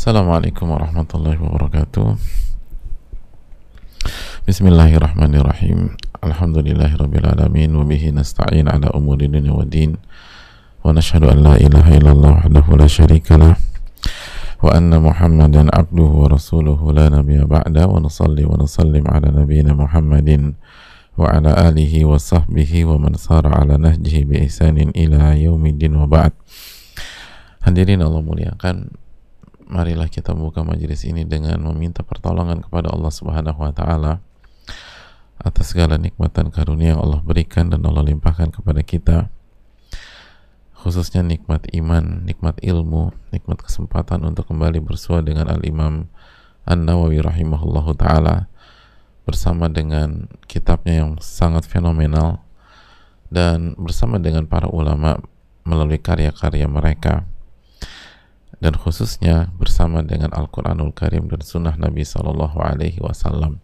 Assalamualaikum warahmatullahi wabarakatuh. Bismillahirrahmanirrahim. Alhamdulillahirabbil alamin wa bihi nasta'in ala umuri dunya waddin. Wa nashhadu an la ilaha illallah wahdahu la syarikalah wa anna Muhammadan abduhu wa rasuluhu la nabiyya ba'da wa nusalli wa nusallim ala nabiyyina Muhammadin wa ala alihi wa sahbihi wa man sara ala nahjihi bi ihsanin ila yaumiddin wa ba'd. Hadirin Allah muliakan, marilah kita buka majelis ini dengan meminta pertolongan kepada Allah Subhanahu wa taala atas segala nikmat dan karunia yang Allah berikan dan Allah limpahkan kepada kita, khususnya nikmat iman, nikmat ilmu, nikmat kesempatan untuk kembali bersua dengan Al-Imam An-Nawawi rahimahullahu taala bersama dengan kitabnya yang sangat fenomenal dan bersama dengan para ulama melalui karya-karya mereka, dan khususnya bersama dengan Al-Quranul Karim dan Sunnah Nabi Sallallahu Alaihi Wasallam.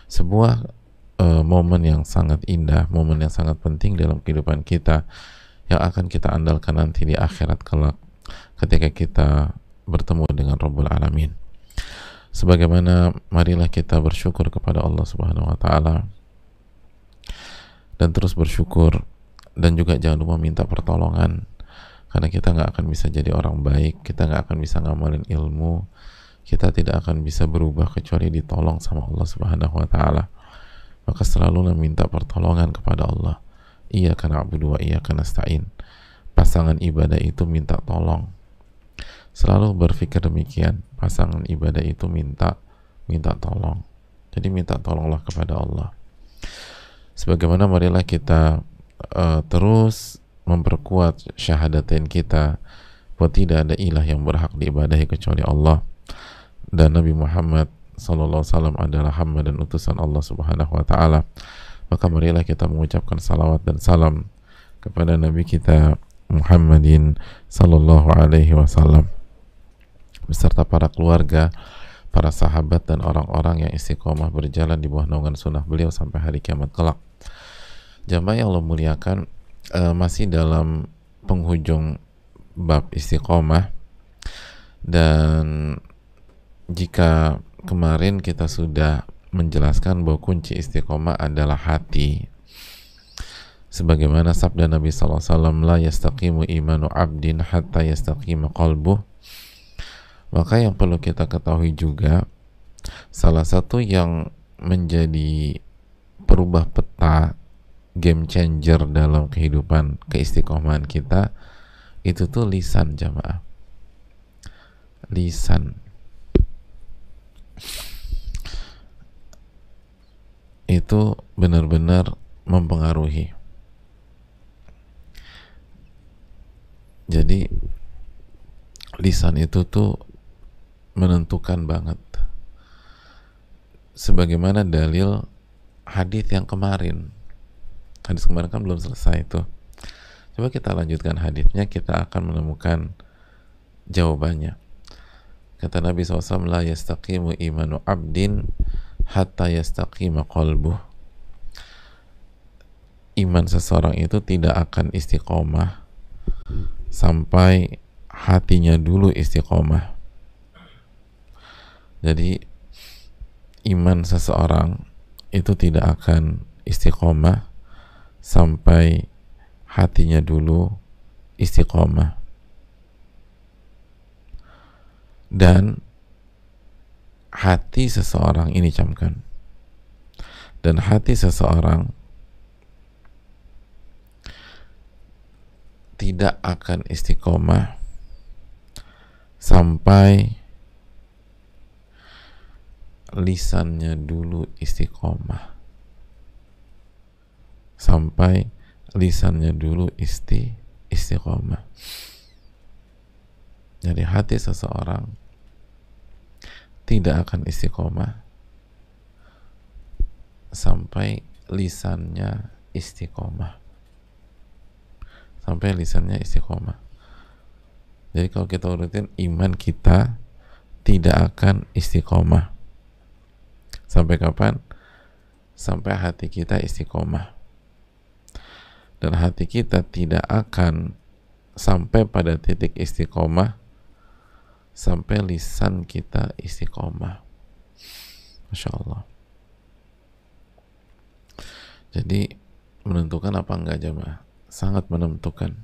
Sebuah momen yang sangat indah, momen yang sangat penting dalam kehidupan kita, yang akan kita andalkan nanti di akhirat kelak ketika kita bertemu dengan Rabbul Alamin. Sebagaimana marilah kita bersyukur kepada Allah Subhanahu Wa Taala dan terus bersyukur, dan juga jangan lupa minta pertolongan. Karena kita nggak akan bisa jadi orang baik, kita nggak akan bisa ngamalin ilmu, kita tidak akan bisa berubah kecuali ditolong sama Allah Subhanahu Wa Taala. Maka selalulah minta pertolongan kepada Allah. Iyyaka na'budu wa iyyaka nasta'in. Pasangan ibadah itu minta tolong. Selalu berpikir demikian. Pasangan ibadah itu minta tolong. Jadi minta tolonglah kepada Allah. Sebagaimana marilah kita terus memperkuat syahadatain kita bahwa tidak ada ilah yang berhak diibadahi kecuali Allah, dan Nabi Muhammad sallallahu alaihi wasallam adalah hamba dan utusan Allah Subhanahu wa taala. Maka marilah kita mengucapkan salawat dan salam kepada Nabi kita Muhammadin sallallahu alaihi wasallam beserta para keluarga, para sahabat, dan orang-orang yang istiqomah berjalan di bawah naungan sunnah beliau sampai hari kiamat kelak. Jamaah yang Allah muliakan, masih dalam penghujung bab istiqomah, dan jika kemarin kita sudah menjelaskan bahwa kunci istiqomah adalah hati, sebagaimana sabda Nabi SAW, la yastaqimu imanu abdin hatta yastaqima qalbuh. Maka yang perlu kita ketahui juga, salah satu yang menjadi perubah peta, game changer dalam kehidupan keistiqomahan kita, itu tuh lisan, jamaah. Lisan itu benar-benar mempengaruhi. Jadi lisan itu tuh menentukan banget, sebagaimana dalil hadis yang kemarin. Hadis kemarin kan belum selesai itu. Coba kita lanjutkan hadisnya, kita akan menemukan jawabannya. Kata Nabi SAW, la yastaqimu imanu abdin hatta yastaqima qalbuh. Iman seseorang itu tidak akan istiqomah sampai hatinya dulu istiqomah. Jadi iman seseorang itu tidak akan istiqomah sampai hatinya dulu istiqomah. Dan hati seseorang ini, camkan, dan hati seseorang tidak akan istiqomah sampai lisannya dulu istiqomah. Sampai lisannya dulu istiqomah. Jadi hati seseorang tidak akan istiqomah sampai lisannya istiqomah. Sampai lisannya istiqomah. Jadi kalau kita urutin, iman kita tidak akan istiqomah. Sampai kapan? Sampai hati kita istiqomah. Dan hati kita tidak akan sampai pada titik istiqomah sampai lisan kita istiqomah. Masya Allah. Jadi menentukan apa enggak jamaah? Sangat menentukan.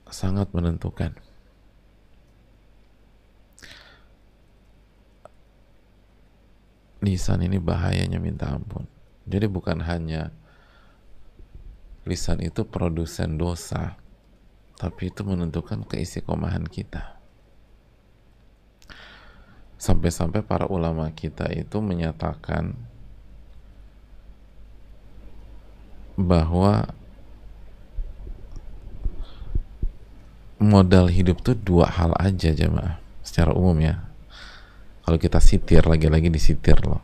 Sangat menentukan. Lisan ini bahayanya minta ampun. Jadi bukan hanya lisan itu produsen dosa, tapi itu menentukan keistiqomahan kita. Sampai-sampai para ulama kita itu menyatakan bahwa modal hidup tuh dua hal aja jamaah, secara umum ya. Kalau kita sitir, lagi-lagi disitir loh.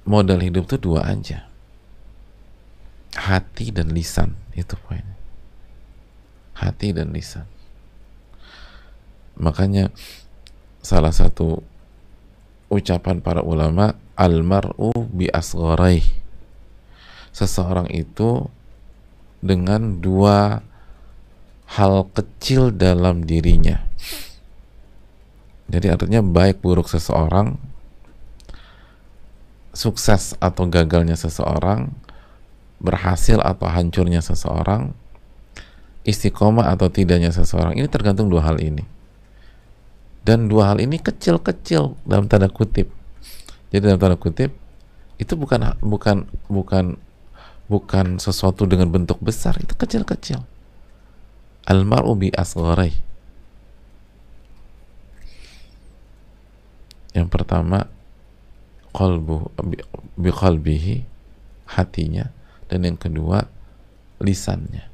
Modal hidup tuh dua aja, hati dan lisan. Itu poinnya, hati dan lisan. Makanya salah satu ucapan para ulama, almar'u bi asgharaih, seseorang itu dengan dua hal kecil dalam dirinya. Jadi artinya baik buruk seseorang, sukses atau gagalnya seseorang, berhasil atau hancurnya seseorang, istiqomah atau tidaknya seseorang, ini tergantung dua hal ini. Dan dua hal ini kecil-kecil dalam tanda kutip. Jadi dalam tanda kutip itu bukan sesuatu dengan bentuk besar, itu kecil-kecil. Almar'u bi asgharaih. Yang pertama bi qalbihi, hatinya, dan yang kedua lisannya.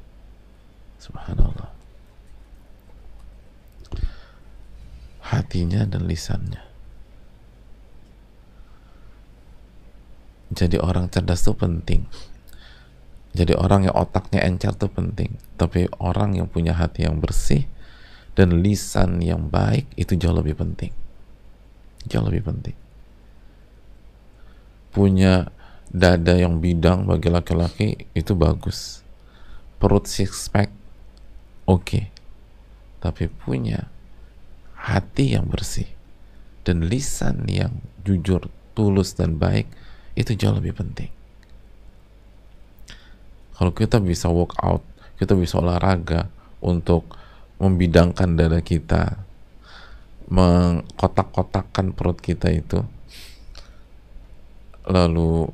Subhanallah. Hatinya dan lisannya. Jadi orang cerdas itu penting. Jadi orang yang otaknya encer itu penting. Tapi orang yang punya hati yang bersih dan lisan yang baik itu jauh lebih penting. Jauh lebih penting. Punya dada yang bidang bagi laki-laki itu bagus. Perut six pack oke. Tapi punya hati yang bersih dan lisan yang jujur, tulus dan baik itu jauh lebih penting. Kalau kita bisa work out, kita bisa olahraga untuk membidangkan dada kita, mengkotak-kotakkan perut kita itu, lalu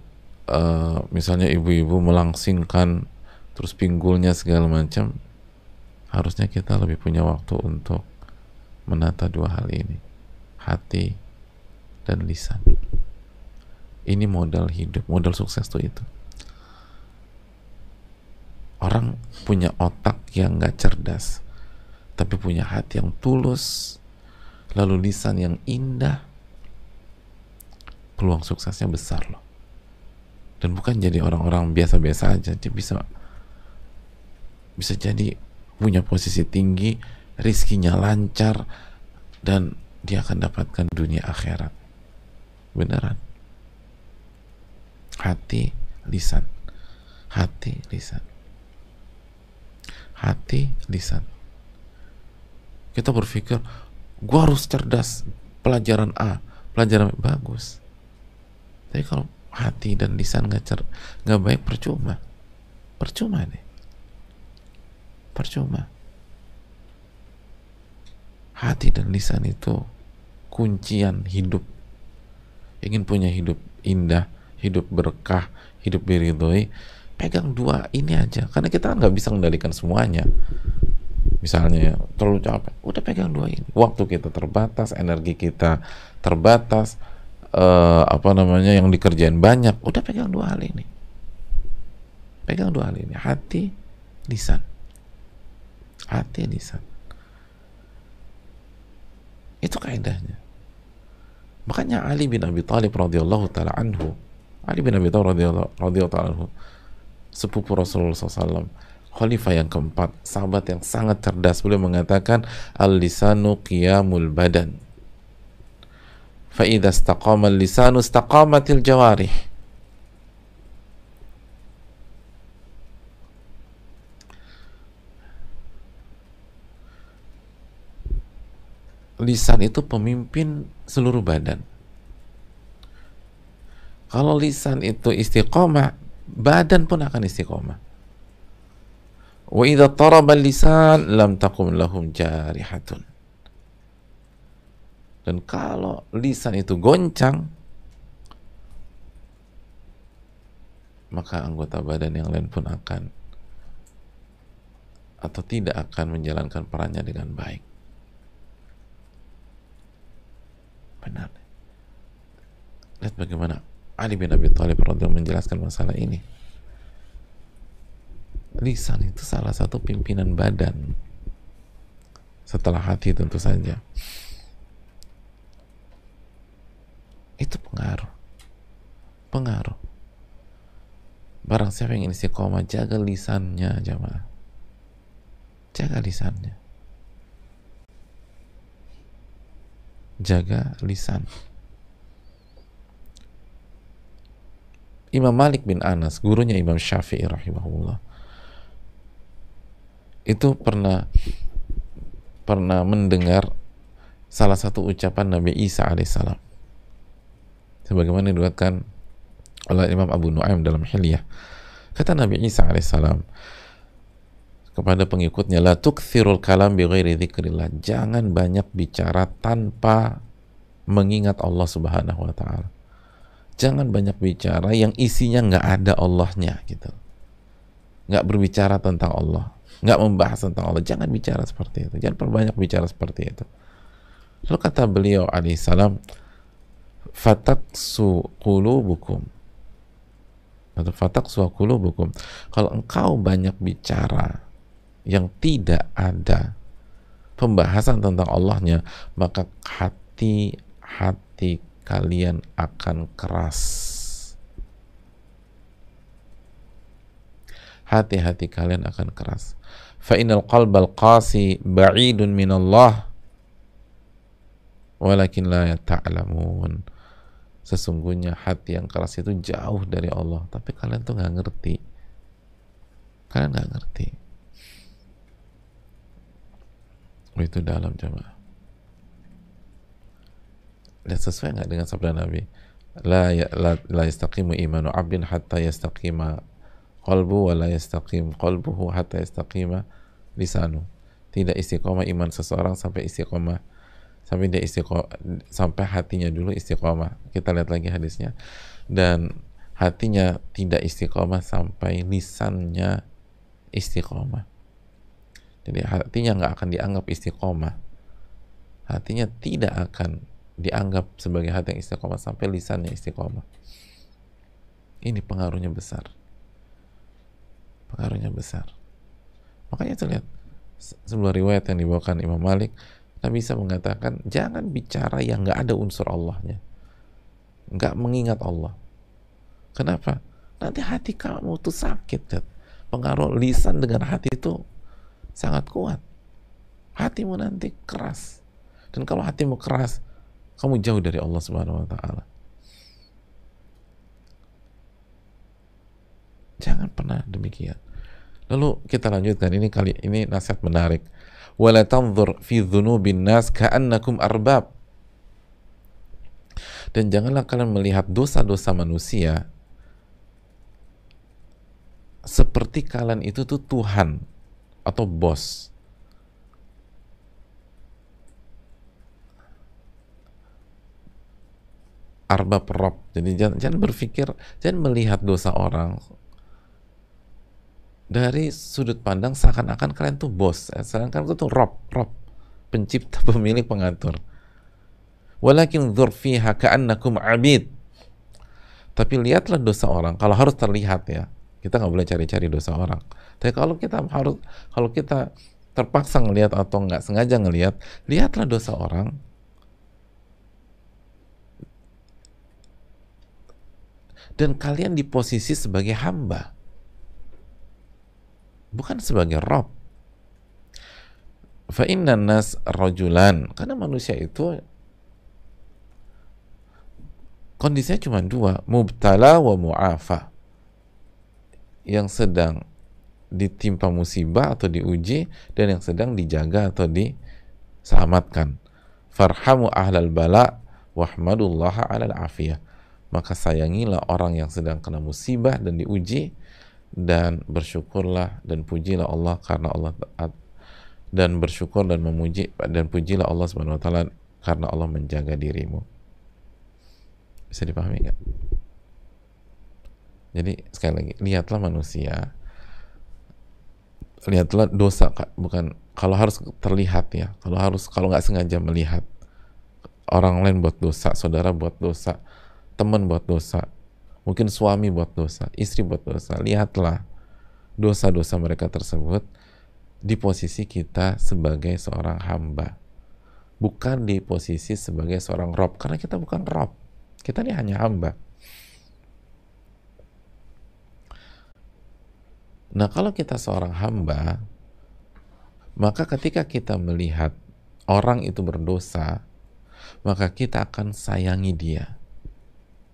misalnya ibu-ibu melangsingkan terus pinggulnya segala macam, harusnya kita lebih punya waktu untuk menata dua hal ini, hati dan lisan. Ini modal hidup, modal sukses tuh itu. Orang punya otak yang gak cerdas, tapi punya hati yang tulus, lalu lisan yang indah, peluang suksesnya besar loh. Dan bukan jadi orang-orang biasa-biasa aja, dia bisa jadi punya posisi tinggi, rizkinya lancar, dan dia akan dapatkan dunia akhirat. Beneran. Hati, lisan. Hati, lisan. Hati, lisan. Kita berpikir, gua harus cerdas, pelajaran A, pelajaran B, bagus. Tapi kalau hati dan lisan nggak baik, percuma deh, percuma. Hati dan lisan itu kuncian hidup. Ingin punya hidup indah, hidup berkah, hidup diridhoi, pegang dua ini aja. Karena kita nggak bisa mengendalikan semuanya. Misalnya terlalu capek, udah pegang dua ini. Waktu kita terbatas, energi kita terbatas, yang dikerjain banyak, udah pegang dua hal ini. Pegang dua hal ini, hati, lisan. Hati, lisan. Itu kaidahnya. Makanya Ali bin Abi Thalib radhiyallahu taala anhu, Ali bin Abi Thalib radhiyallahu taala anhu, sepupu Rasulullah SAW, khalifah yang keempat, sahabat yang sangat cerdas, beliau mengatakan al-lisanu qiyamul badan. Fa idza istaqama al-lisanu istaqamatil jawarih. lisan itu pemimpin seluruh badan. Kalau lisan itu istiqomah, badan pun akan istiqomah. Wa idza taraba lisan lam taqum lahum jarihatun. Dan kalau lisan itu goncang, maka anggota badan yang lain pun akan atau tidak akan menjalankan perannya dengan baik. Benar. Lihat bagaimana Ali bin Abi Thalib radhiyallahu menjelaskan masalah ini. Lisan itu salah satu pimpinan badan setelah hati tentu saja. Itu pengaruh. Barang siapa yang ingin istiqomah, jaga lisannya, jamaah. Jaga lisannya. Jaga lisan. Imam Malik bin Anas, gurunya Imam Syafi'i rahimahullah, itu pernah mendengar salah satu ucapan Nabi Isa alaihissalam, sebagaimana diriwayatkan oleh Imam Abu Nuaim dalam Hilyah. Kata Nabi Isa alaihissalam kepada pengikutnya, la tukthirul kalam bi ghairi dzikrillah, jangan banyak bicara tanpa mengingat Allah Subhanahu wa taala. Jangan banyak bicara yang isinya nggak ada Allahnya gitu. Nggak berbicara tentang Allah, nggak membahas tentang Allah. Jangan bicara seperti itu. Jangan perbanyak bicara seperti itu. Lalu kata beliau alaihissalam, fataksu qulubukum, atau fataksu qulubukum, kalau engkau banyak bicara yang tidak ada pembahasan tentang Allahnya, maka hati kalian akan keras. Hati-hati kalian akan keras. Fa innal qalbal qasi ba'idun minallah walakin la ta'lamun. Sesungguhnya hati yang keras itu jauh dari Allah, tapi kalian tuh nggak ngerti. Kalian nggak ngerti. Itu dalam, jemaah. Lihat sesuai nggak dengan sabda Nabi? La yastaqimu imanu abdin hatta yastaqima qalbu wa la yastaqim qalbuhu hatta yastaqima lisanu. Tidak istiqomah iman seseorang sampai istiqomah, sampai dia istiqomah, sampai hatinya dulu istiqomah. Kita lihat lagi hadisnya. Dan hatinya tidak istiqomah sampai lisannya istiqomah. Jadi hatinya nggak akan dianggap istiqomah. Hatinya tidak akan dianggap sebagai hati yang istiqomah sampai lisannya istiqomah. Ini pengaruhnya besar. Pengaruhnya besar. Makanya itu lihat sebuah riwayat yang dibawakan Imam Malik, Nabi bisa mengatakan jangan bicara yang nggak ada unsur Allahnya, nggak mengingat Allah. Kenapa? Nanti hati kamu tuh sakit. Lihat. Pengaruh lisan dengan hati itu sangat kuat. Hatimu nanti keras. Dan kalau hatimu keras, kamu jauh dari Allah Subhanahu wa taala. Jangan pernah demikian. Lalu kita lanjutkan, ini nasihat menarik. Wala tanzur fi dzunubin nas ka'annakum arbab. Dan janganlah kalian melihat dosa-dosa manusia seperti kalian itu tuh Tuhan atau bos. Arbab rob. Jadi jangan berpikir, jangan melihat dosa orang dari sudut pandang seakan-akan kalian tuh bos, sedangkan itu tuh rob, pencipta, pemilik, pengatur. Walakin dzur fiha ka'annakum 'abid. Tapi lihatlah dosa orang, kalau harus terlihat ya. Kita nggak boleh cari-cari dosa orang. Tapi kalau kita terpaksa ngelihat atau nggak sengaja ngelihat, lihatlah dosa orang. Dan kalian di posisi sebagai hamba, bukan sebagai Rob. Fa innan nas rajulan, karena manusia itu kondisinya cuma dua, mubtala wa mu'afa, yang sedang ditimpa musibah atau diuji, dan yang sedang dijaga atau diselamatkan. farhamu ahlal bala wahmadullaha alal afiyah. Maka sayangilah orang yang sedang kena musibah dan diuji, dan bersyukurlah dan pujilah Allah karena Allah taat, dan bersyukur dan memuji dan pujilah Allah Subhanahu wa taala karena Allah menjaga dirimu. Bisa dipahami kan? Jadi sekali lagi, lihatlah manusia, lihatlah dosa, bukan kalau harus terlihat ya, kalau nggak sengaja melihat orang lain buat dosa, saudara buat dosa, teman buat dosa, mungkin suami buat dosa, istri buat dosa, lihatlah dosa-dosa mereka tersebut di posisi kita sebagai seorang hamba, bukan di posisi sebagai seorang Rob, karena kita bukan Rob, kita ini hanya hamba. Nah, kalau kita seorang hamba, maka ketika kita melihat orang itu berdosa, maka kita akan sayangi dia.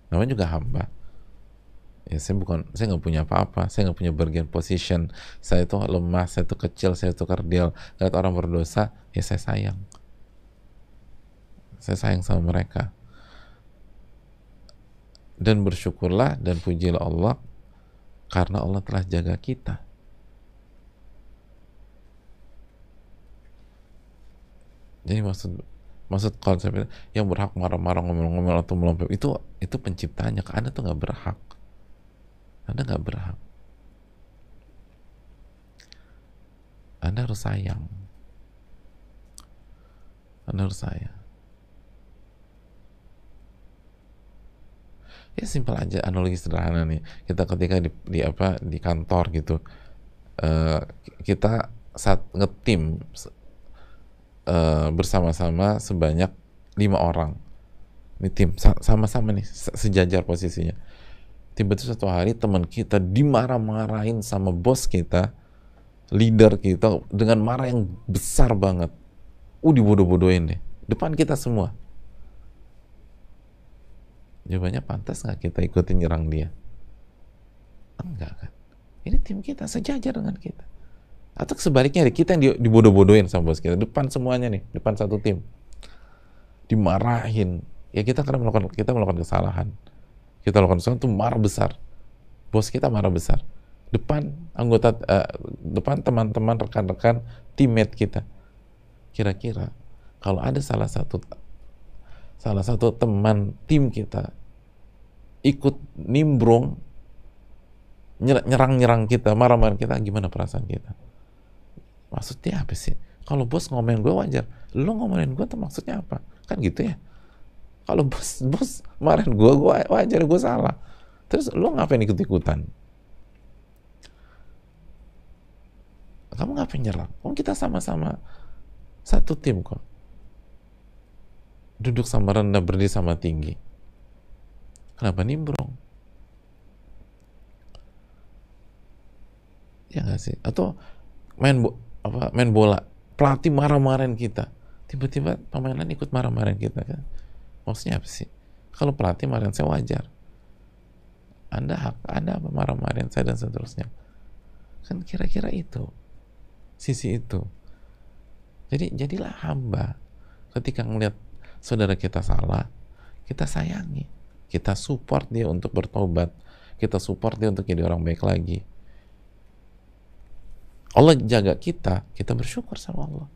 Namanya juga hamba. Ya, saya nggak punya apa-apa, saya nggak punya bargain position, saya itu lemah, saya itu kecil, saya itu kerdil. Lihat orang berdosa, ya saya sayang sama mereka. Dan bersyukurlah dan pujilah Allah karena Allah telah jaga kita. Jadi maksud konsep yang berhak marah-marah, ngomel-ngomel atau melompat itu penciptanya. Anda tuh nggak berhak. Anda nggak berhak. Anda harus sayang. Anda harus sayang. Ya simpel aja, analogi sederhana nih. Kita ketika di kantor gitu, kita saat ngetim bersama-sama sebanyak 5 orang. Ini tim sama-sama nih, sejajar posisinya. Tiba-tiba suatu hari teman kita dimarah-marahin sama bos kita, leader kita, dengan marah yang besar banget. Dibodoh-bodohin deh depan kita semua. Jawabannya, pantas nggak kita ikutin nyerang dia? Enggak kan? Ini tim kita, sejajar dengan kita. Atau sebaliknya, kita yang dibodoh-bodohin sama bos kita depan semuanya nih, depan satu tim, dimarahin. Ya kita melakukan kesalahan, kita melakukan kesalahan itu marah besar, bos kita marah besar depan anggota, depan teman-teman, rekan-rekan, teammate kita. Kira-kira kalau ada salah satu teman tim kita ikut nimbrung, nyerang kita, marah-marah kita, gimana perasaan kita? Maksudnya apa sih? Kalau bos ngomelin gue wajar, lo ngomelin gue tuh maksudnya apa? Kan gitu ya. Kalau bos marahin gue wajar, gue salah. Terus lo ngapain ikut-ikutan? Kamu ngapain nyerang? Kita sama-sama satu tim kok. Duduk sama rendah, berdiri sama tinggi. Kenapa nimbrung? Ya nggak sih? Atau main bola, pelatih marah-marahin kita, tiba-tiba pemain lain ikut marah-marahin kita kan? Maksudnya apa sih? Kalau pelatih marahin saya wajar, Anda apa marah-marahin saya dan seterusnya? Kan kira-kira itu, sisi itu. Jadi jadilah hamba. Ketika ngelihat saudara kita salah, kita sayangi, kita support dia untuk bertobat, kita support dia untuk jadi orang baik lagi. Allah jaga kita bersyukur sama Allah.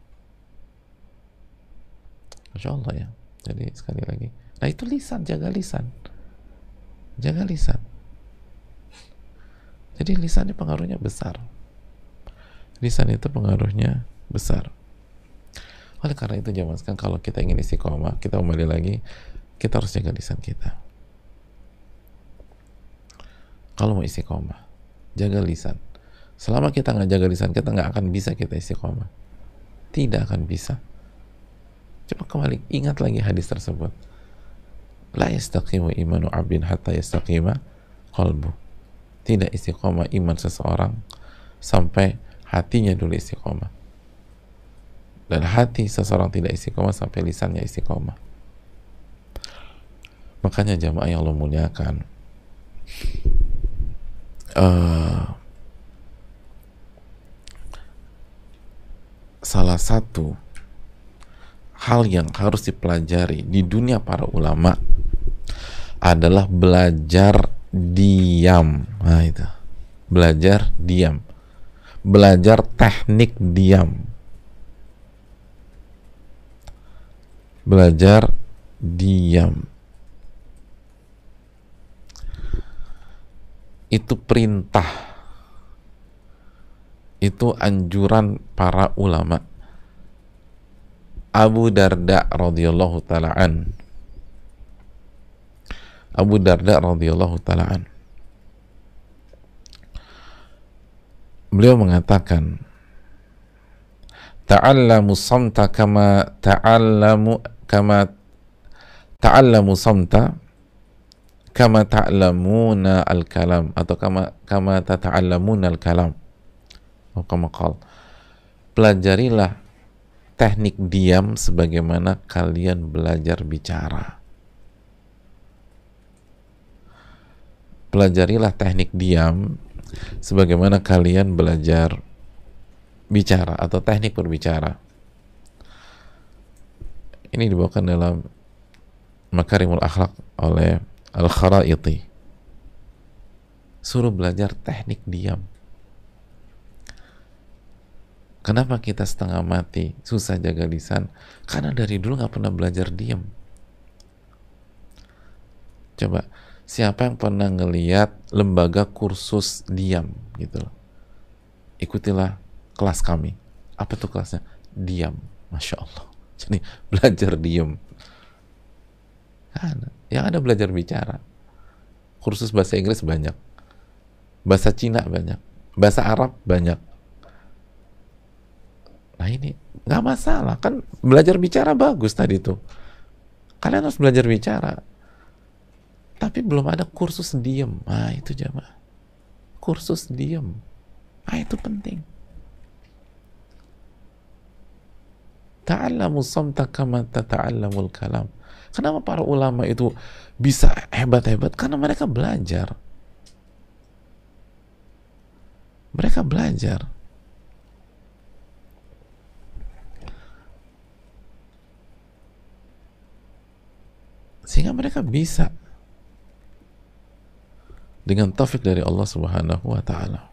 Masya Allah ya. Jadi sekali lagi, nah itu lisan, jaga lisan. Jadi lisan itu pengaruhnya besar. Lisan itu pengaruhnya besar. Oleh karena itu zaman sekarang kalau kita ingin istiqomah, kita kembali lagi, kita harus jaga lisan kita. Kalau mau istiqomah, jaga lisan. Selama kita nggak jaga lisan, kita nggak akan bisa kita istiqomah. Tidak akan bisa. Coba kembali, ingat lagi hadis tersebut. La yastaqimu imanu abdin hatta yastaqima qalbu. Tidak istiqomah iman seseorang sampai hatinya dulu istiqomah. Dan hati seseorang tidak istiqomah sampai lisannya istiqomah. Makanya jamaah yang Allah muliakan, salah satu hal yang harus dipelajari di dunia para ulama adalah belajar diam. Nah itu, belajar diam, belajar teknik diam, belajar diam. Itu perintah, itu anjuran para ulama. Abu Darda radhiyallahu taala an, Abu Darda radhiyallahu taala an, beliau mengatakan, ta'allamu samta kama ta'allamu samta kama ta'lamuna al-kalam, atau kama tata'allamuna al-kalam, atau kama qala, pelajarilah teknik diam sebagaimana kalian belajar bicara. Pelajarilah teknik diam sebagaimana kalian belajar bicara atau teknik berbicara. Ini dibawakan dalam Makarimul Akhlaq oleh Al-Kharaiti. Suruh belajar teknik diam. Kenapa kita setengah mati, susah jaga lisan? Karena dari dulu nggak pernah belajar diam. Coba, siapa yang pernah ngeliat lembaga kursus diam gitu loh? Ikutilah kelas kami. Apa tuh kelasnya? Diam. Masya Allah. Jadi belajar diam. Yang ada belajar bicara. Kursus bahasa Inggris banyak, bahasa Cina banyak, bahasa Arab banyak. Nah ini nggak masalah, kan belajar bicara bagus tadi tuh. Kalian harus belajar bicara. Tapi belum ada kursus diem. Nah itu jamaah. Kursus diem. Nah itu penting. Ta'allamu samta kama tata'allamul kalam. Kenapa para ulama itu bisa hebat-hebat? Karena mereka belajar. Mereka belajar. Sehingga mereka bisa dengan taufik dari Allah Subhanahu wa ta'ala.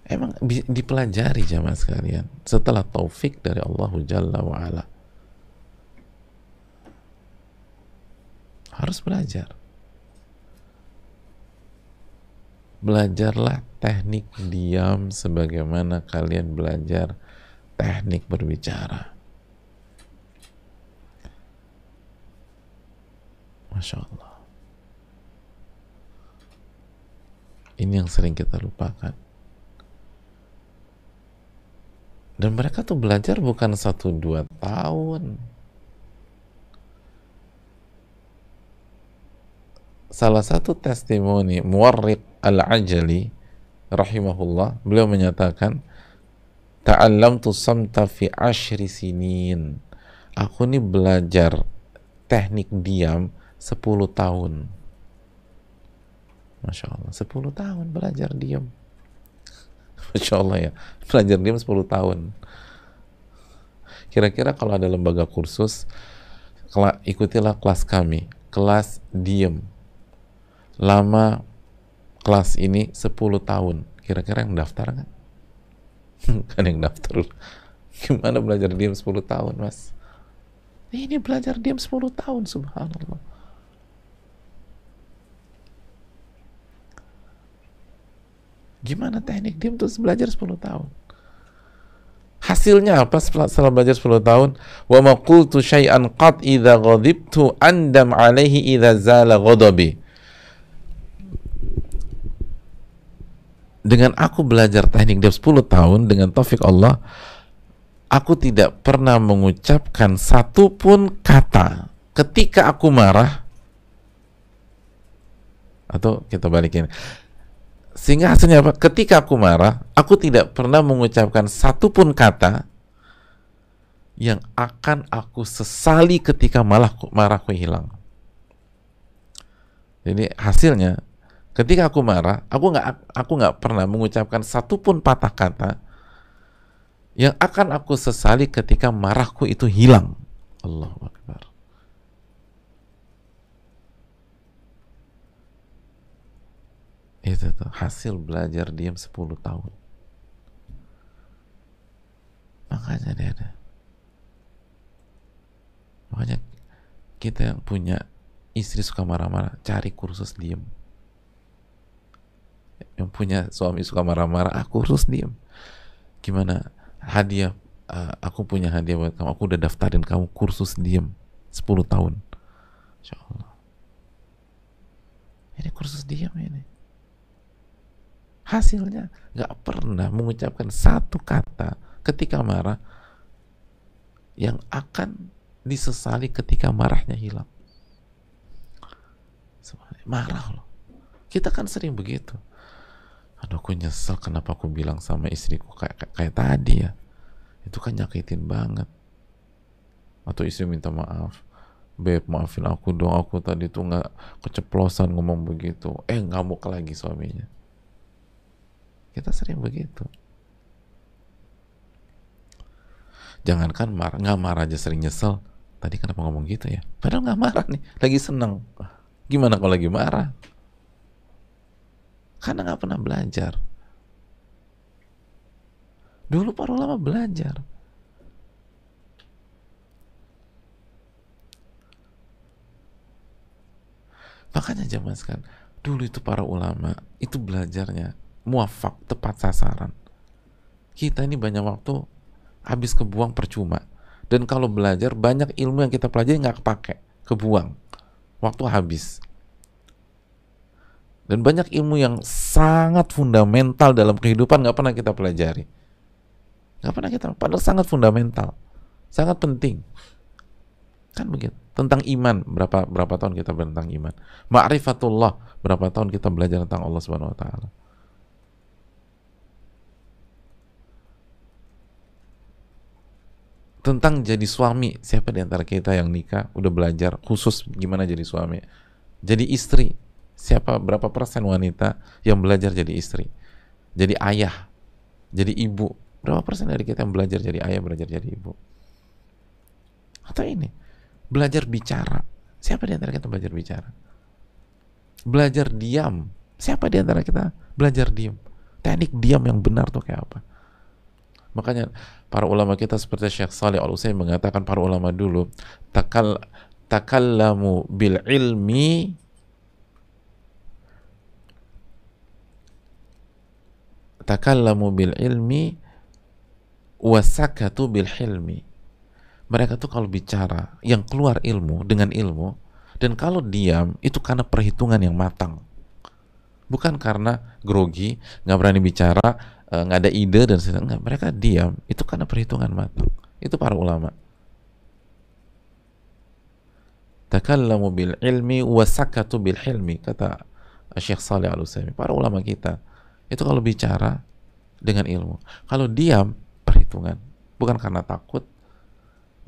Emang dipelajari jamaah sekalian setelah taufik dari Allah Jalla wa ala. Harus belajar. Belajarlah teknik diam sebagaimana kalian belajar teknik berbicara. Masya Allah. Ini yang sering kita lupakan. Dan mereka tuh belajar bukan 1-2 tahun. Salah satu testimoni Muwarriq Al-Ajali rahimahullah, beliau menyatakan, ta'allamtu samta fi 10 sinin. Aku nih belajar teknik diam 10 tahun. Masya Allah, 10 tahun belajar diam. Masya Allah ya, belajar diam 10 tahun. Kira-kira kalau ada lembaga kursus, ikutilah kelas kami, kelas diam. Lama kelas ini 10 tahun. Kira-kira yang daftar nggak? Kan yang daftar. Gimana belajar diam 10 tahun, mas? Ini belajar diam 10 tahun, subhanallah. Gimana teknik diam terus belajar 10 tahun? Hasilnya apa setelah belajar 10 tahun? Wa ma qultu syai'an qad idza ghadibtu andam alaihi idza zala ghadabi. Dengan aku belajar teknik diam 10 tahun dengan taufik Allah, aku tidak pernah mengucapkan satu pun kata ketika aku marah. Atau kita balikin. Sehingga hasilnya apa? Ketika aku marah, aku tidak pernah mengucapkan satu pun kata yang akan aku sesali ketika marahku hilang. Jadi hasilnya, ketika aku marah, aku nggak pernah mengucapkan satu pun patah kata Yang akan aku sesali ketika marahku itu hilang. Allahu Akbar. Itu tuh hasil belajar diam 10 tahun. Makanya dia ada. Makanya kita yang punya istri suka marah-marah, cari kursus diam. Yang punya suami suka marah-marah, kursus diam. Gimana? Hadiah, aku punya hadiah buat kamu. Aku udah daftarin kamu kursus diam 10 tahun. Insya Allah. Ini kursus diam ini. Hasilnya nggak pernah mengucapkan satu kata ketika marah yang akan disesali ketika marahnya hilang. Marah loh. Kita kan sering begitu. Aduh, aku nyesel kenapa aku bilang sama istriku kayak tadi ya. Itu kan nyakitin banget. Atau istri minta maaf. Beb, maafin aku dong, aku tadi tuh nggak keceplosan ngomong begitu. Ngamuk lagi suaminya. Kita sering begitu. Jangankan marah, nggak marah aja sering nyesel. Tadi kenapa ngomong gitu ya? Padahal nggak marah nih, lagi seneng. Gimana kalau lagi marah? Karena nggak pernah belajar. Dulu para ulama belajar. Makanya zaman sekarang, dulu itu para ulama itu belajarnya muafak, tepat sasaran. Kita ini banyak waktu habis kebuang percuma. Dan kalau belajar, banyak ilmu yang kita pelajari nggak kepake, kebuang, waktu habis. Dan banyak ilmu yang sangat fundamental dalam kehidupan nggak pernah kita pelajari. Nggak pernah kita, padahal sangat fundamental, sangat penting. Kan begitu. Tentang iman, berapa tahun kita belajar tentang iman. Ma'rifatullah, berapa tahun kita belajar tentang Allah Subhanahu wa taala. Tentang jadi suami, siapa di antara kita yang nikah udah belajar khusus gimana jadi suami? Jadi istri, berapa persen wanita yang belajar jadi istri? Jadi ayah, jadi ibu, berapa persen dari kita yang belajar jadi ayah, belajar jadi ibu? Atau ini, belajar bicara, siapa di antara kita belajar bicara? Belajar diam, siapa di antara kita belajar diam? Teknik diam yang benar tuh kayak apa? Makanya para ulama kita seperti Syekh Shalih Al-Utsaimin mengatakan, para ulama dulu takallamu bil ilmi wasakatu bil hilmi. Mereka tuh kalau bicara yang keluar ilmu dengan ilmu, dan kalau diam itu karena perhitungan yang matang, bukan karena grogi, nggak berani bicara, nggak ada ide dan enggak. Mereka diam itu karena perhitungan matang. Itu para ulama. Takallamu bil ilmi wasakatu bil hilmi, kata Syekh Shalih Al-Utsaimin. Para ulama kita itu kalau bicara dengan ilmu, kalau diam perhitungan, bukan karena takut,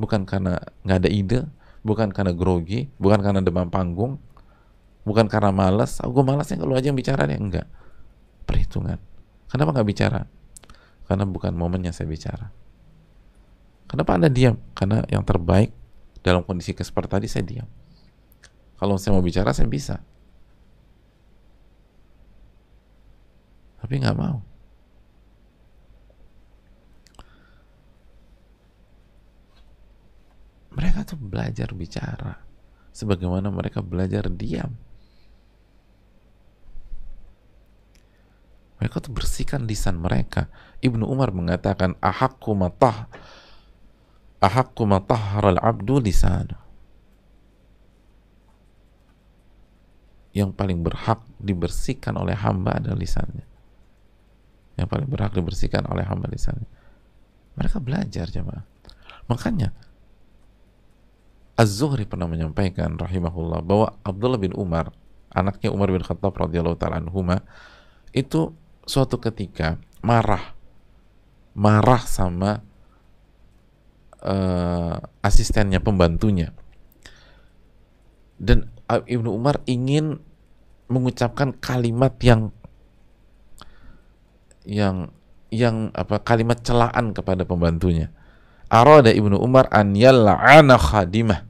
bukan karena nggak ada ide, bukan karena grogi, bukan karena demam panggung, bukan karena malas. Gue malasnya kalau aja yang bicara deh, enggak. Perhitungan. Kenapa nggak bicara? Karena bukan momennya saya bicara. Kenapa Anda diam? Karena yang terbaik dalam kondisi seperti tadi saya diam. Kalau saya mau bicara saya bisa, tapi nggak mau. Mereka tuh belajar bicara sebagaimana mereka belajar diam. Mereka tuh bersihkan lisan mereka. Ibnu Umar mengatakan, ahaqqu matahharal abdu lisanu. Yang paling berhak dibersihkan oleh hamba adalah lisannya. Yang paling berhak dibersihkan oleh hamba lisannya. Mereka belajar, jemaah. Makanya Az-Zuhri pernah menyampaikan rahimahullah bahwa Abdullah bin Umar, anaknya Umar bin Khattab radhiyallahu ta'ala anhuma, itu suatu ketika marah sama asistennya, pembantunya, dan Ibnu Umar ingin mengucapkan kalimat yang kalimat celaan kepada pembantunya. Arada Ibnu Umar an yal'ana khadimah.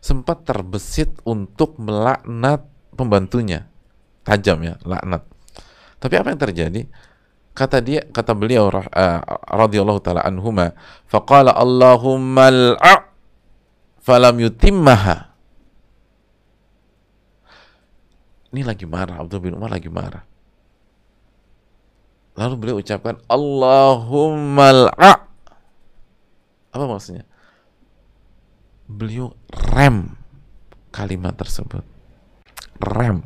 Sempat terbesit untuk melaknat pembantunya. Tajam ya, laknat. Tapi apa yang terjadi? Kata beliau radhiyallahu taala anhuma, faqala Allahumma al'a falam yutimmaha. Ini lagi marah, Abdullah bin Umar lagi marah. Lalu beliau ucapkan Allahumma al'a. Apa maksudnya? Beliau rem kalimat tersebut. Rem.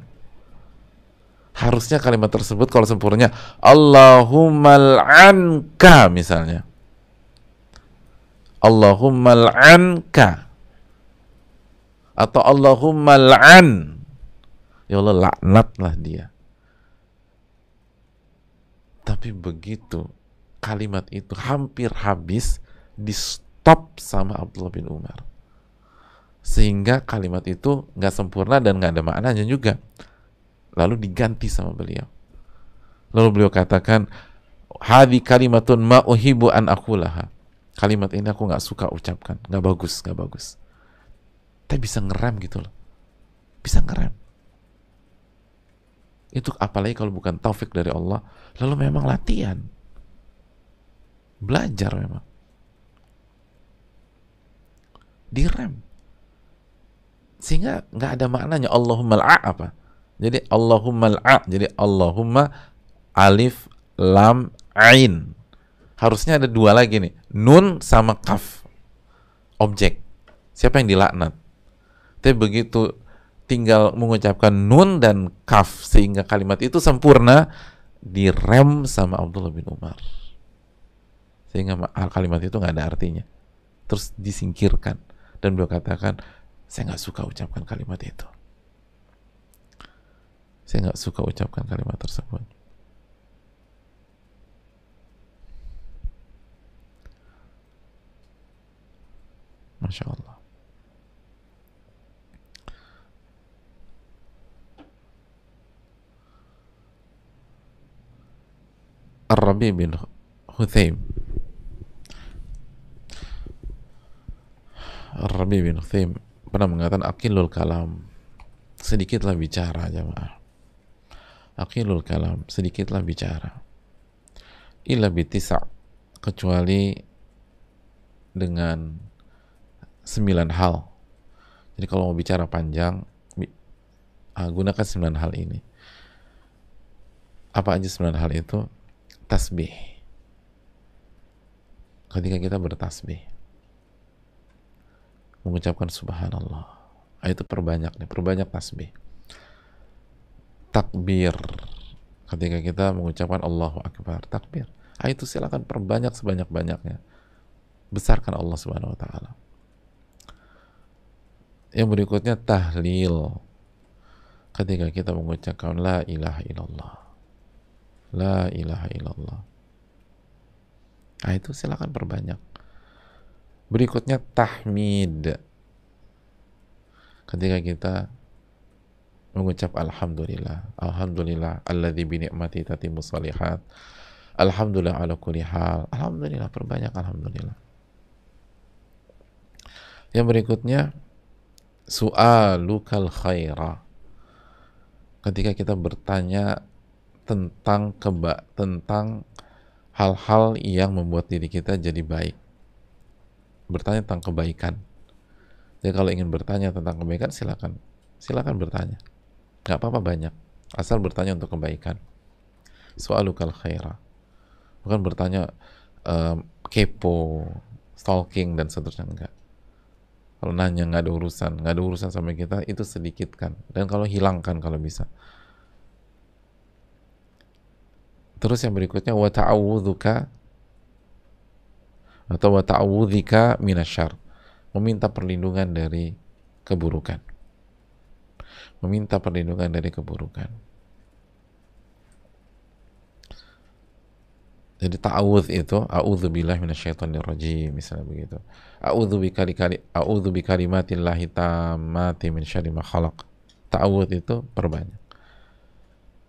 Harusnya kalimat tersebut kalau sempurnanya Allahumma al'anka misalnya. Allahumma al'anka. Atau Allahumma al'an. Ya Allah, laknatlah dia. Tapi begitu kalimat itu hampir habis, di stop sama Abdullah bin Umar. Sehingga kalimat itu nggak sempurna dan nggak ada maknanya juga. Lalu diganti sama beliau. Lalu beliau katakan, hadhi kalimatun ma uhibu an aqulaha. Kalimat ini aku nggak suka ucapkan, nggak bagus, nggak bagus. Tapi bisa ngerem gitu loh, bisa ngerem. Itu apalagi kalau bukan taufik dari Allah. Lalu memang latihan, belajar memang, direm. Sehingga nggak ada maknanya Allahumma al'a apa. Jadi Allahumma al'a, jadi Allahumma alif lam ain. Harusnya ada dua lagi nih, nun sama kaf, objek. Siapa yang dilaknat? Tapi begitu tinggal mengucapkan nun dan kaf sehingga kalimat itu sempurna, direm sama Abdullah bin Umar. Sehingga kalimat itu nggak ada artinya. Terus disingkirkan. Dan beliau katakan, saya nggak suka ucapkan kalimat itu. Saya nggak suka ucapkan kalimat tersebut. Masya Allah. Ar-Rabi bin Huthaim pernah mengatakan aqillul kalam, sedikitlah bicara jemaah. Aqillul kalam, sedikitlah bicara. Illa bitisa', kecuali dengan 9 hal. Jadi kalau mau bicara panjang, gunakan 9 hal ini. Apa aja 9 hal itu? Tasbih. Ketika kita bertasbih, mengucapkan subhanallah, itu perbanyak tasbih. Takbir, ketika kita mengucapkan Allahu Akbar, takbir, itu silakan perbanyak sebanyak-banyaknya. Besarkan Allah Subhanahu wa taala. Yang berikutnya tahlil, ketika kita mengucapkan la ilaha illallah, la ilaha illallah, itu silakan perbanyak. Berikutnya tahmid, ketika kita mengucap alhamdulillah, alhamdulillah alladzi bi ni'mati tatimmu shalihat, alhamdulillah ala kulli hal, alhamdulillah, perbanyak alhamdulillah. Yang berikutnya su'alukal khaira, ketika kita bertanya tentang hal-hal yang membuat diri kita jadi baik, bertanya tentang kebaikan. Jadi kalau ingin bertanya tentang kebaikan, silakan bertanya, nggak apa-apa banyak, asal bertanya untuk kebaikan. Su'alukal khaira, bukan bertanya kepo, stalking dan seterusnya, enggak. Kalau nanya nggak ada urusan sama kita, itu sedikitkan, dan kalau hilangkan kalau bisa. Terus yang berikutnya wa ta'awudzuka atau wa ta'awudzika minasyarr, meminta perlindungan dari keburukan. Meminta perlindungan dari keburukan. Jadi ta'awudz itu a'udzubillahi minasyaitonirrajim, misalnya begitu. A'udzu bikalimatillahi tammati min syarri ma khalaq. Ta'awudz itu perbanyak.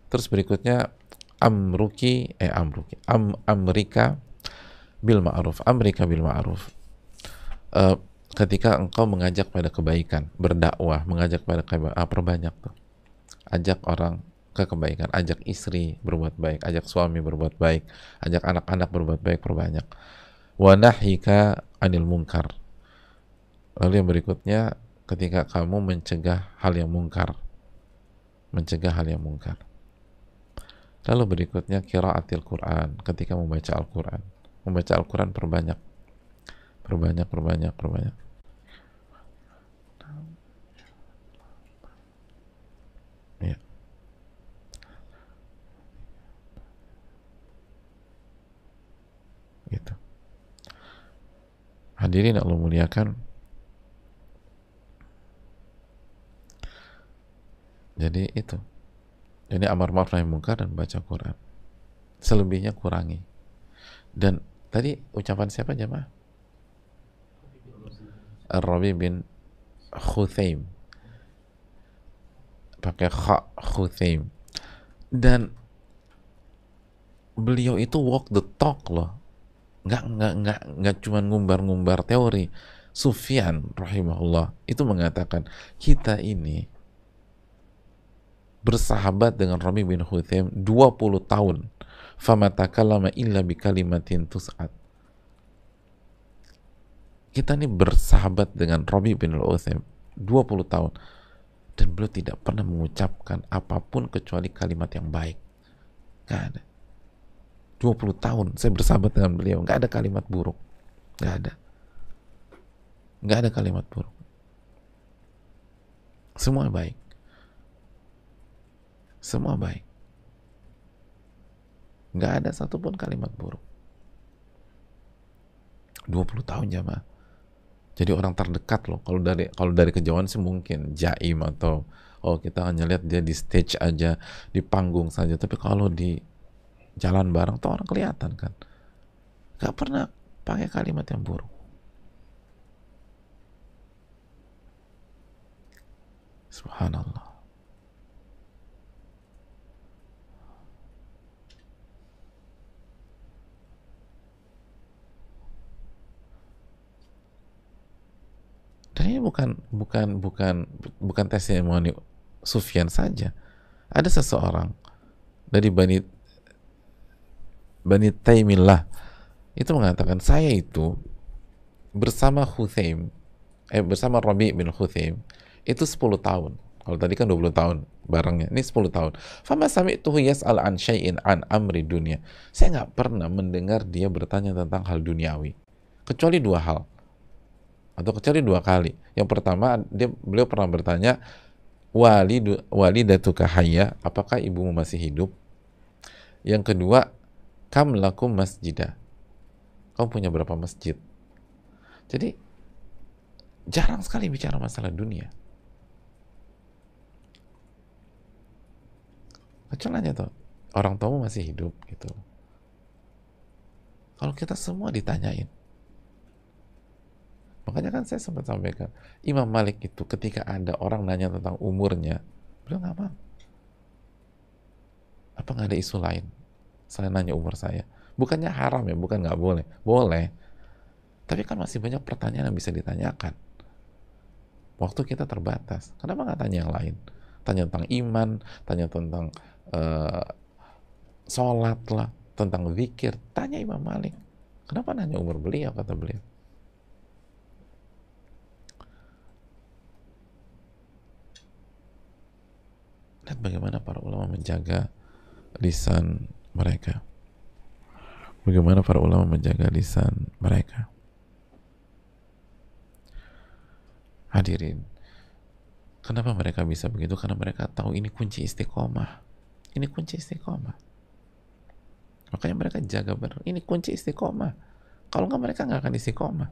Terus berikutnya amrika bil ma'ruf, ketika engkau mengajak pada kebaikan, berdakwah, mengajak pada kebaikan, perbanyak tuh, ajak orang ke kebaikan, ajak istri berbuat baik, ajak suami berbuat baik, ajak anak-anak berbuat baik, perbanyak. Wa nahyika anil munkar, lalu yang berikutnya ketika kamu mencegah hal yang mungkar, lalu berikutnya qiraatil Quran, ketika membaca Al-Quran, perbanyak. Ya. Gitu. Hadirin Allah muliakan. Jadi itu. Jadi amar ma'ruf nahi munkar dan baca Quran. Selebihnya kurangi. Dan tadi ucapan siapa jemaah? Ar-Rabi bin Khuthaim. Pakai kha, Khuthaim. Dan beliau itu walk the talk loh. Nggak cuma ngumbar-ngumbar teori. Sufyan rahimahullah itu mengatakan, kita ini bersahabat dengan Rabi bin Khuthaim 20 tahun. Fama takallama illa bi kalimatin tus'ad. Kita ini bersahabat dengan Rabi bin Khuthaim 20 tahun dan beliau tidak pernah mengucapkan apapun kecuali kalimat yang baik. Gak ada. 20 tahun saya bersahabat dengan beliau, gak ada kalimat buruk. Gak ada kalimat buruk. Semua baik. Gak ada satupun kalimat buruk. 20 tahun jamaah. Jadi orang terdekat loh. Kalau dari kejauhan sih mungkin jaim atau kita hanya lihat dia di stage aja, di panggung saja. Tapi kalau di jalan bareng tuh orang kelihatan kan. Gak pernah pakai kalimat yang buruk. Subhanallah. Dan ini bukan testimoni Sufyan saja. Ada seseorang dari Bani Taimillah itu mengatakan, saya itu bersama Rabi bin Khuthaim itu 10 tahun. Kalau tadi kan 20 tahun barengnya, ini 10 tahun. Fama sami'tuhu yas'al an syai'in an amri dunia. Saya nggak pernah mendengar dia bertanya tentang hal duniawi, kecuali 2 hal. Atau kecuali 2 kali. Yang pertama, beliau pernah bertanya, walidatuka hayya, apakah ibumu masih hidup? Yang kedua, kam lakum masjidah, kamu punya berapa masjid? Jadi jarang sekali bicara masalah dunia. Kecuali aja tuh, orang tuamu masih hidup gitu. Kalau kita semua ditanyain. Makanya kan saya sempat sampaikan, Imam Malik itu ketika ada orang nanya tentang umurnya, beliau nggak mau. Apa nggak ada isu lain selain nanya umur saya? Bukannya haram ya, bukan nggak boleh, boleh. Tapi kan masih banyak pertanyaan yang bisa ditanyakan. Waktu kita terbatas. Kenapa nggak tanya yang lain? Tanya tentang iman, tanya tentang sholat lah, tentang zikir. Tanya Imam Malik. Kenapa nanya umur beliau, kata beliau? Lihat bagaimana para ulama menjaga lisan mereka. Bagaimana para ulama menjaga lisan mereka. Hadirin, kenapa mereka bisa begitu? Karena mereka tahu ini kunci istiqomah. Ini kunci istiqomah. Makanya mereka jaga benar. Ini kunci istiqomah. Kalau nggak, mereka nggak akan istiqomah.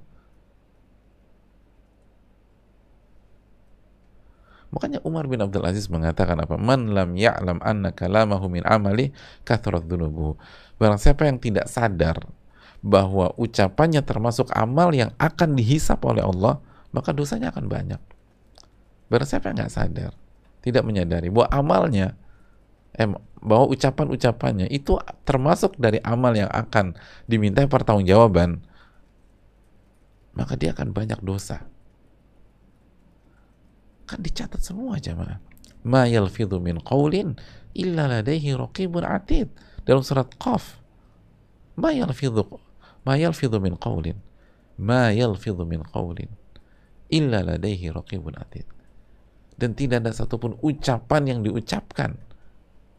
Makanya Umar bin Abdul Aziz mengatakan apa? Man lam ya'lam anna kalamahu min amali kathrat dhunubuhu. Barang siapa yang tidak sadar bahwa ucapannya termasuk amal yang akan dihisap oleh Allah, maka dosanya akan banyak. Barang siapa yang nggak sadar, tidak menyadari bahwa amalnya, bahwa ucapan-ucapannya itu termasuk dari amal yang akan dimintai pertanggungjawaban, maka dia akan banyak dosa. Kan dicatat semua jamaah. Ma yalfidhu min qawlin illa ladaihi raqibun atid. Dalam surat Qaf. Ma yalfidhu min qawlin. Ma yalfidhu min qawlin illa ladaihi raqibun atid. Dan tidak ada satupun ucapan yang diucapkan,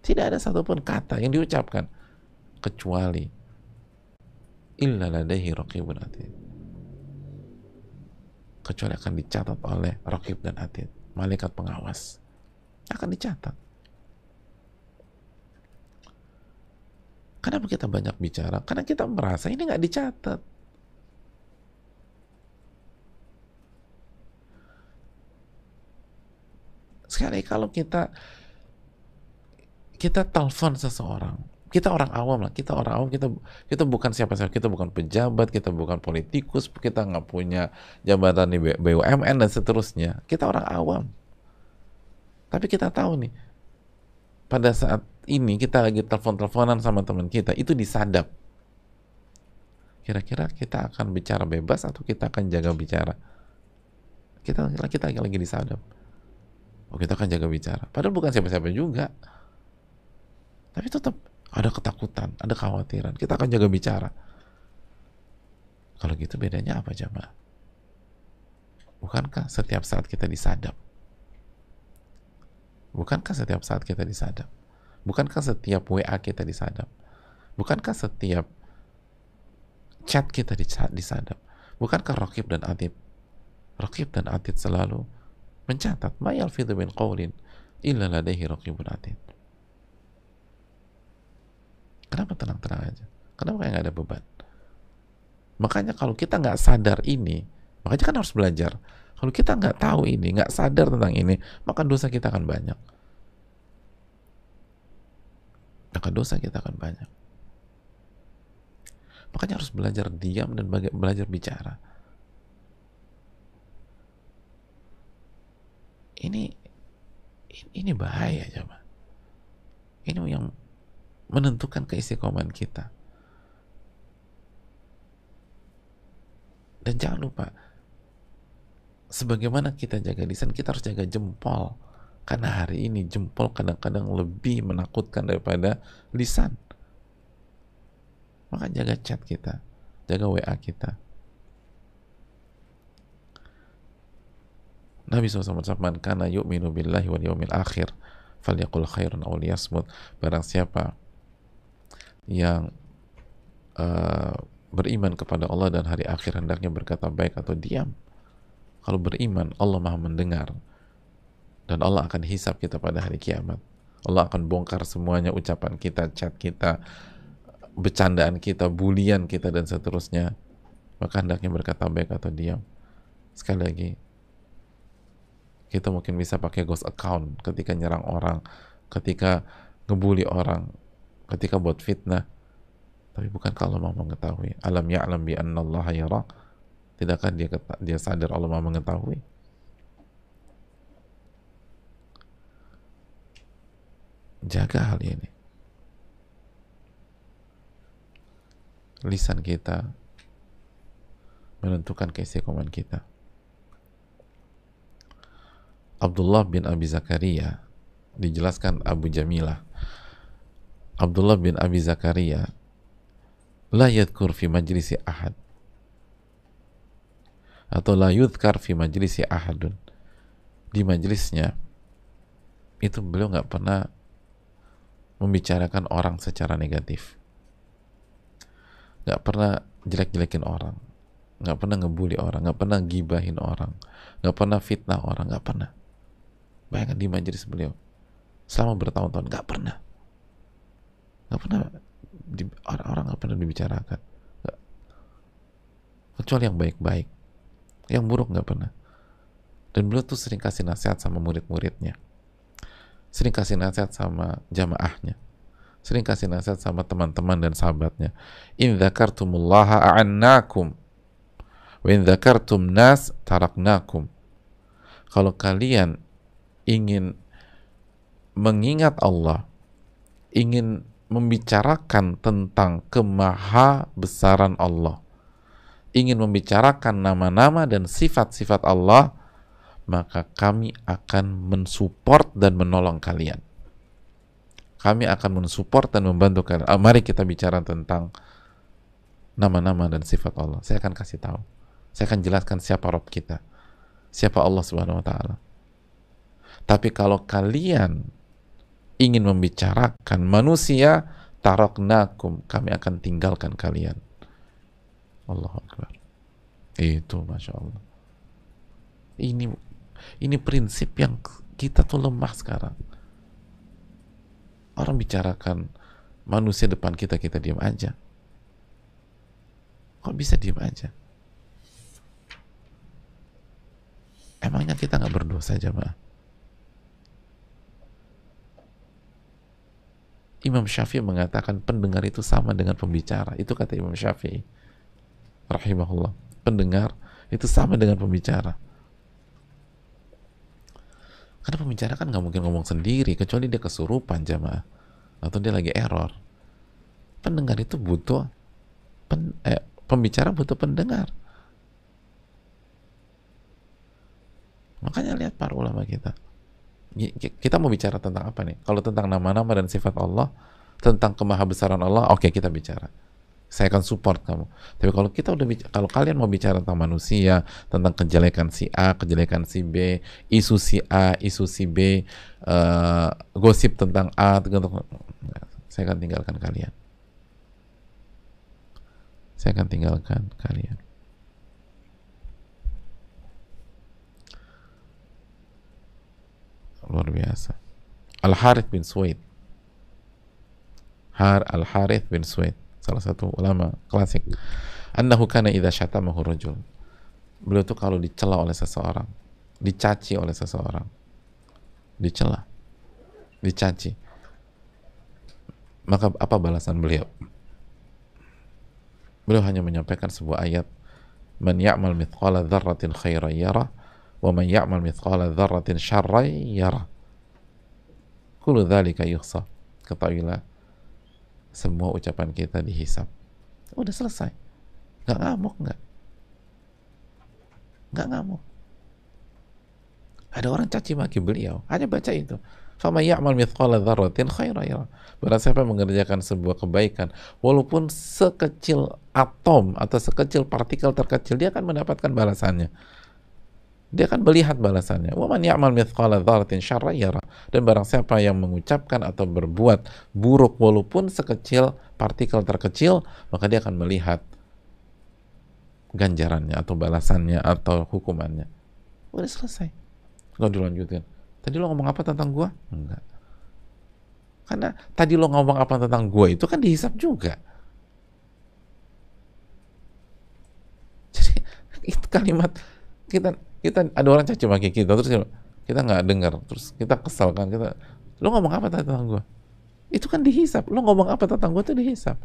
tidak ada satupun kata yang diucapkan kecuali illa ladaihi raqibun atid, kecuali akan dicatat oleh raqib dan atid, malaikat pengawas. Akan dicatat. Kenapa kita banyak bicara? Karena kita merasa ini nggak dicatat. Sekali kalau kita telepon seseorang, kita orang awam lah, kita bukan siapa-siapa, kita bukan pejabat, kita bukan politikus, kita nggak punya jabatan di BUMN dan seterusnya, kita orang awam. Tapi kita tahu nih, pada saat ini kita lagi telepon-teleponan sama teman kita, itu disadap. Kira-kira kita akan bicara bebas atau kita akan jaga bicara? Kita lagi disadap. Oh, kita akan jaga bicara. Padahal bukan siapa-siapa juga. Tapi tetap ada ketakutan, ada kekhawatiran. Kita akan jaga bicara. Kalau gitu bedanya apa jamaah? Bukankah setiap saat kita disadap? Bukankah setiap saat kita disadap? Bukankah setiap WA kita disadap? Bukankah setiap chat kita disadap? Bukankah Raqib dan Atid selalu mencatat ma yalfidhu min qawlin illa ladaihi raqibun atid. Kenapa tenang-tenang aja? Kenapa kayak nggak ada beban? Makanya kalau kita nggak sadar ini, makanya kan harus belajar. Kalau kita nggak tahu ini, nggak sadar tentang ini, maka dosa kita akan banyak. Makanya harus belajar diam dan belajar bicara. Ini bahaya coba. Ini yang menentukan keistiqomahan kita. Dan jangan lupa, sebagaimana kita jaga lisan, kita harus jaga jempol. Karena hari ini jempol kadang-kadang lebih menakutkan daripada lisan. Maka jaga chat kita, jaga WA kita. Nabi SAW bersabda, "Kana yu'minu billahi wal yawmil akhir, falyaqul khairan aw liyasmut." Barang siapa yang beriman kepada Allah dan hari akhir, hendaknya berkata baik atau diam. Kalau beriman, Allah Maha mendengar dan Allah akan hisab kita pada hari kiamat. Allah akan bongkar semuanya, ucapan kita, chat kita, bercandaan kita, bulian kita dan seterusnya. Maka hendaknya berkata baik atau diam. Sekali lagi, kita mungkin bisa pakai ghost account ketika nyerang orang, ketika ngebully orang, ketika buat fitnah. Tapi bukankah Allah Maha mengetahui? Alam ya'lam bi annallaha yara? Tidakkah dia sadar Allah Maha mengetahui? Jaga hal ini. Lisan kita menentukan keistiqomahan kita. Abdullah bin Abi Zakaria, dijelaskan Abu Jamilah, Abdullah bin Abi Zakaria la yadhkur fi majlisi ahad, atau la yudhkar fi majlisi ahadun, di majlisnya itu beliau nggak pernah membicarakan orang secara negatif, nggak pernah jelek-jelekin orang, nggak pernah ngebully orang, nggak pernah gibahin orang, nggak pernah fitnah orang, nggak pernah. Bayangkan di majelis beliau selama bertahun-tahun nggak pernah orang nggak pernah dibicarakan, kecuali yang baik-baik, yang buruk nggak pernah. Dan beliau tuh sering kasih nasihat sama murid-muridnya, sering kasih nasihat sama jamaahnya, sering kasih nasihat sama teman-teman dan sahabatnya. In dzakartumullaha a'annakum wa in dzakartum nas taraknakum. Kalau kalian ingin mengingat Allah, ingin membicarakan tentang kemahabesaran Allah, ingin membicarakan nama-nama dan sifat-sifat Allah, maka kami akan mensupport dan menolong kalian. Kami akan mensupport dan membantu kalian. Mari kita bicara tentang nama-nama dan sifat Allah. Saya akan kasih tahu. Saya akan jelaskan siapa Rabb kita, siapa Allah Subhanahu wa Ta'ala. Tapi kalau kalian ingin membicarakan manusia, taraknakum, kami akan tinggalkan kalian. Allahu Akbar. Itu Masya Allah. Ini prinsip yang kita tuh lemah sekarang. Orang bicarakan manusia depan kita, kita diam aja. Kok bisa diam aja? Emangnya kita nggak berdosa, jemaah? Imam Syafi'i mengatakan pendengar itu sama dengan pembicara. Itu kata Imam Syafi'i rahimahullah. Pendengar itu sama dengan pembicara. Karena pembicara kan nggak mungkin ngomong sendiri, kecuali dia kesurupan, jamaah, atau dia lagi error. Pendengar itu butuh pembicara butuh pendengar. Makanya lihat para ulama kita. Kita mau bicara tentang apa nih? Kalau tentang nama-nama dan sifat Allah, tentang kemahabesaran Allah, oke, kita bicara. Saya akan support kamu. Tapi kalau kalian mau bicara tentang manusia, tentang kejelekan si A, kejelekan si B, isu si A, isu si B, gosip tentang A, saya akan tinggalkan kalian. Saya akan tinggalkan kalian. Luar biasa. Al-Harith bin Suwaid. Al-Harith bin Suwaid, salah satu ulama klasik. Annahu kana idza syatamahu rajul. Beliau tuh kalau dicela oleh seseorang, dicaci oleh seseorang, dicela, dicaci, maka apa balasan beliau? Beliau hanya menyampaikan sebuah ayat, man ya'mal mithqala dzarratin khairan yarah wa man ya'mal mithqala dzarratin syarran yarah. Kullu dzalika yuhsa. Ketahuilah, semua ucapan kita dihisab. Udah selesai. Nggak ngamuk, nggak ngamuk. Ada orang caci maki beliau, hanya baca itu. Fama ya'mal mithqala dzarratin khairan yarah. Barang siapa mengerjakan sebuah kebaikan, walaupun sekecil atom atau sekecil partikel terkecil, dia akan mendapatkan balasannya. Dia akan melihat balasannya. Wa man ya'mal mithqala dzarratin syarran yarah. Dan barang siapa yang mengucapkan atau berbuat buruk walaupun sekecil partikel terkecil, maka dia akan melihat ganjarannya atau balasannya atau hukumannya. Udah selesai. Nggak dilanjutin. Tadi lo ngomong apa tentang gua? Enggak. Karena tadi lo ngomong apa tentang gua itu kan dihisap juga. Jadi itu kalimat kita ada orang caci maki kita, terus kita nggak dengar, terus kita kesal kan, lo ngomong apa tentang gua? Itu kan dihisap. Lo ngomong apa tentang gua itu dihisap.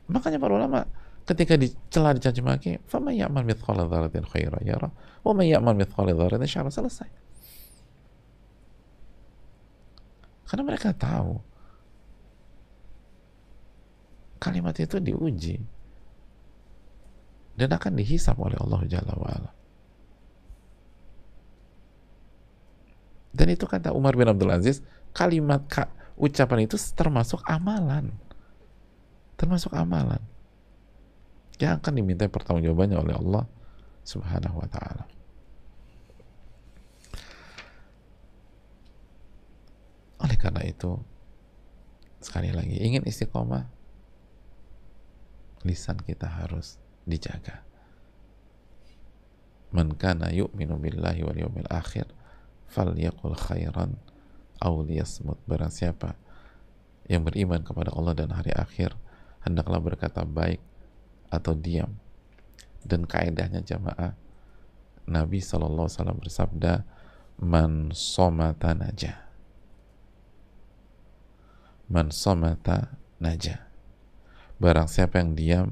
Makanya para ulama ketika dicela, dicaci maki, fama ya'mal mithqala dzarratin khairan yarah wa man ya'mal mithqala dzarratin syarran, selesai. Karena mereka tahu kalimat itu diuji dan akan dihisap oleh Allah Jalla wa'ala. Dan itu kata Umar bin Abdul Aziz, ucapan itu termasuk amalan. Termasuk amalan yang akan diminta pertanggungjawabannya oleh Allah Subhanahu wa Ta'ala. Oleh karena itu, sekali lagi, ingin istiqomah, lisan kita harus dijaga. Man kana yu'minu billahi wal yawmil akhir falyaqul khairan aw liyasmut. Barang siapa yang beriman kepada Allah dan hari akhir, hendaklah berkata baik atau diam. Dan kaedahnya jamaah, Nabi SAW bersabda, man somata najah. Man somata najah. Barang siapa yang diam,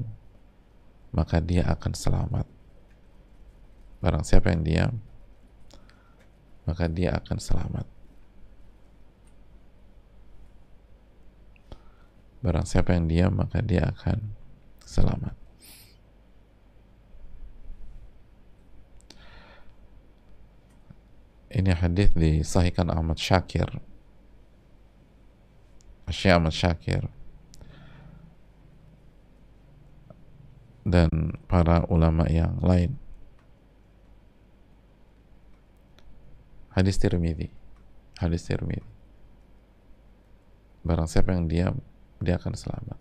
maka dia akan selamat. Barang siapa yang diam, maka dia akan selamat. Barang siapa yang diam, maka dia akan selamat. Ini hadis disahihkan Ahmad Syakir, Syekh Ahmad Syakir, dan para ulama yang lain. Hadis Tirmidzi. Hadis Tirmidzi. Barang siapa yang diam, dia akan selamat.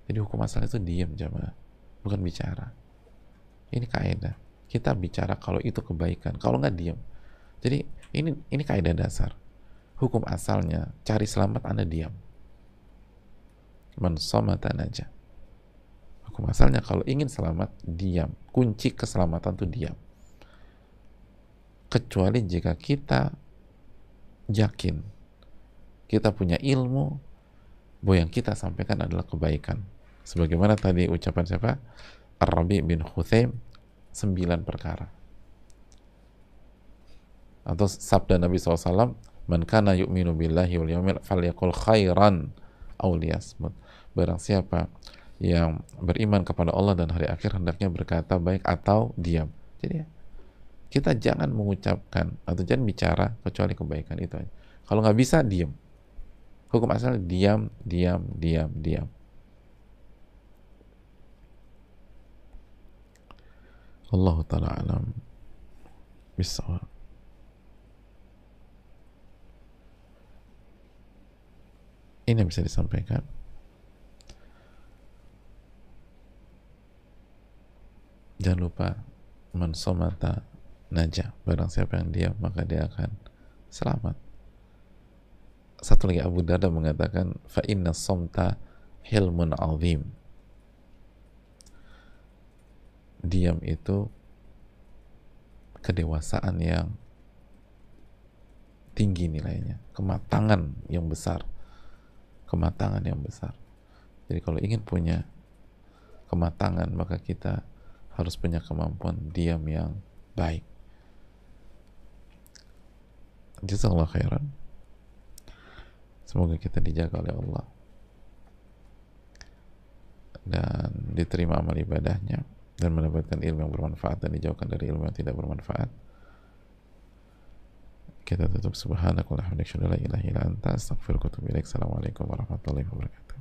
Jadi hukum asal itu diam, jamaah, bukan bicara. Ini kaidah. Kita bicara kalau itu kebaikan, kalau nggak diam. Jadi ini kaidah dasar. Hukum asalnya cari selamat, Anda diam. Man somata naja. Hukum asalnya kalau ingin selamat, diam. Kunci keselamatan itu diam. Kecuali jika kita yakin, kita punya ilmu bahwa yang kita sampaikan adalah kebaikan. Sebagaimana tadi ucapan siapa? Ar-Rabi bin Khuthaim, 9 perkara. Atau sabda Nabi SAW, man kana yu'minu billahi wal yawmil falyaqul khairan aw liyasmut. Barang siapa yang beriman kepada Allah dan hari akhir, hendaknya berkata baik atau diam. Jadi kita jangan mengucapkan atau jangan bicara kecuali kebaikan itu aja. Kalau nggak bisa, diam. Hukum asal diam, diam, diam, diam. Allah Ta'ala alam bisawab. Ini yang bisa disampaikan. Jangan lupa, man somata najah. Barang siapa yang diam, maka dia akan selamat. Satu lagi, Abu Darda mengatakan, fa inna somta hilmun azim. Diam itu kedewasaan yang tinggi nilainya, kematangan yang besar. Kematangan yang besar. Jadi kalau ingin punya kematangan, maka kita harus punya kemampuan diam yang baik. Jazakallahu khairan. Semoga kita dijaga oleh Allah dan diterima amal ibadahnya, dan mendapatkan ilmu yang bermanfaat dan dijauhkan dari ilmu yang tidak bermanfaat. Kita tutup. Subhanakallahumma wa bihamdika, la ilaha illa anta, astaghfiruka wa atubu ilaik. Assalamualaikum warahmatullahi wabarakatuh.